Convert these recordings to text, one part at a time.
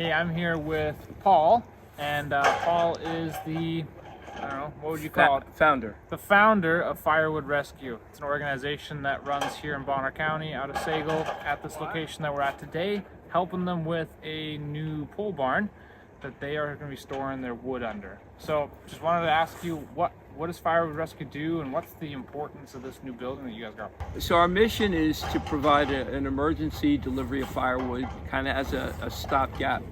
Hey, I'm here with Paul, and Paul is the, I don't know, what would you call it? Founder. The founder of Firewood Rescue. It's an organization that runs here in Bonner County out of Sagle at this location that we're at today, helping them with a new pole barn that they are going to be storing their wood under. So just wanted to ask you, what does Firewood Rescue do, and what's the importance of this new building that you guys got? So our mission is to provide an emergency delivery of firewood, kind of as a stopgap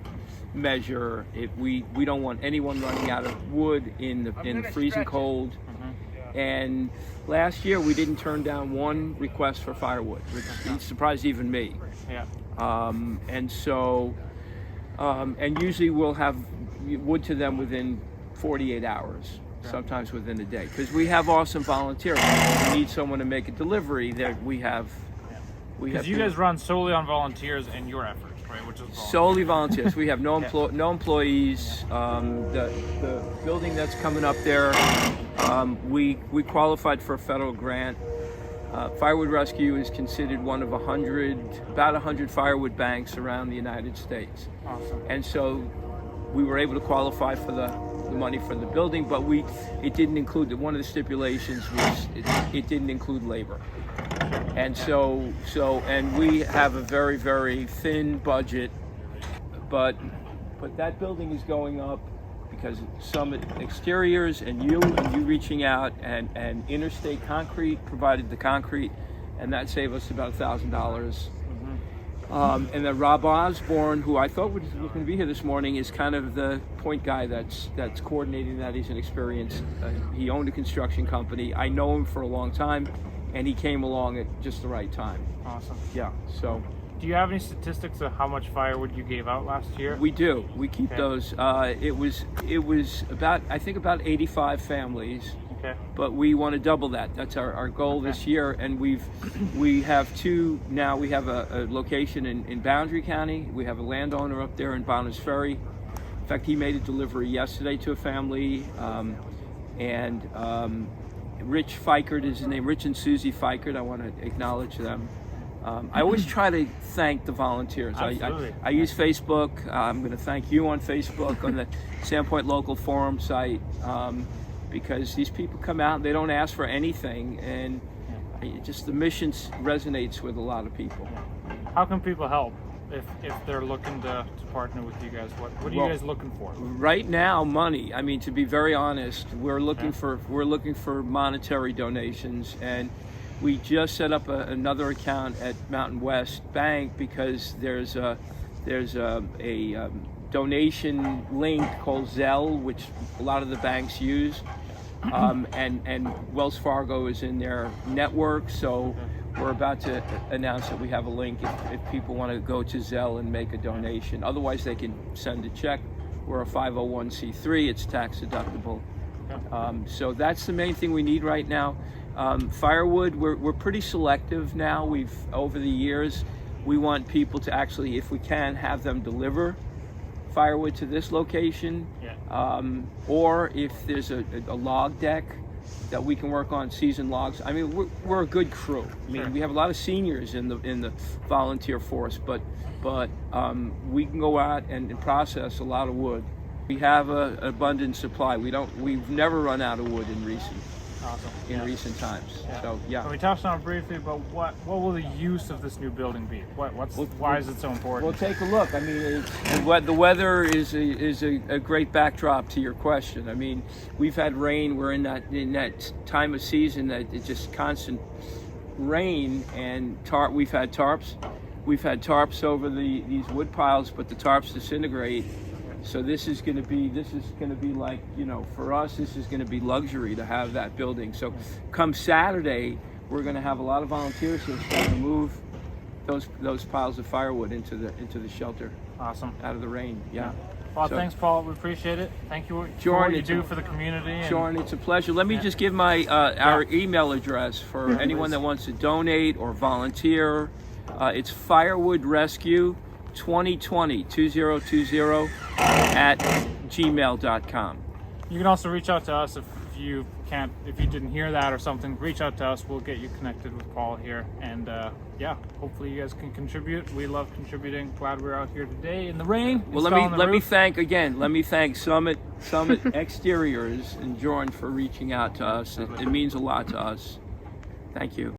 measure. We don't want anyone running out of wood in the freezing cold. And last year we didn't turn down one request for firewood, which surprised even me. Yeah. And usually we'll have wood to them within 48 hours. Sometimes within a day, because we have awesome volunteers. We need someone to make a delivery. That we have. Because you guys run solely on volunteers and your efforts, right? Which is solely volunteers. We have no employees. The building that's coming up there, we qualified for a federal grant. Firewood Rescue is considered one of about 100 firewood banks around the United States. Awesome. And so we were able to qualify for the money for the building, but it didn't include, one of the stipulations was it didn't include labor. And so we have a very, very thin budget, but that building is going up because some exteriors and you reaching out and Interstate Concrete provided the concrete, and that saved us about $1,000. And then Rob Osborne, who I thought was going to be here this morning, is kind of the point guy that's coordinating that. He's an experienced, he owned a construction company. I know him for a long time, and he came along at just the right time. Awesome. Yeah, so. Do you have any statistics of how much firewood you gave out last year? We do. We keep those. It was about 85 families. Okay. But we want to double that. That's our goal this year, and we have two now. We have a location in Boundary County. We have a landowner up there in Bonners Ferry. In fact, he made a delivery yesterday to a family, Rich Fikert is his name. Rich and Susie Fikert. I want to acknowledge them. I always try to thank the volunteers. I use Facebook. I'm going to thank you on Facebook on the Sandpoint local forum site. Because these people come out and they don't ask for anything, and just the mission resonates with a lot of people. How can people help if they're looking to partner with you guys? What are you guys looking for? Right now, money. I mean, to be very honest, we're looking for monetary donations, and we just set up another account at Mountain West Bank because there's a donation link called Zelle, which a lot of the banks use, and Wells Fargo is in their network. So we're about to announce that we have a link if people want to go to Zelle and make a donation. Otherwise, they can send a check. We're a 501c3; it's tax deductible. So that's the main thing we need right now. Firewood, we're pretty selective now. Over the years, we want people to actually, if we can, have them deliver firewood to this location, or if there's a log deck that we can work on, seasoned logs. I mean, we're a good crew. I mean, we have a lot of seniors in the volunteer force, but we can go out and process a lot of wood. We have an abundant supply. We've never run out of wood in recent times. So we touched on it briefly, but what will the use of this new building be? Why is it so important? Well, take a look. I mean, the weather is a great backdrop to your question. I mean, we've had rain. We're in that time of season that it's just constant rain, and we've had tarps. We've had tarps over these wood piles, but the tarps disintegrate. So this is going to be like, for us, this is going to be luxury to have that building. So come Saturday, we're going to have a lot of volunteers who are going to move those piles of firewood into the shelter. Awesome. Out of the rain. Yeah. Well, thanks, Paul. We appreciate it. Thank you for what you do for the community. Jordan, it's a pleasure. Let me just give our email address for anyone that wants to donate or volunteer. It's Firewood Rescue 2020 at gmail.com. You can also reach out to us if you if you didn't hear that or something, reach out to us. We'll get you connected with Paul here, and yeah, hopefully you guys can contribute. We love contributing. Glad we're out here today in the rain. Well, let me thank Summit Exteriors and John for reaching out to us. It means a lot to us. Thank you.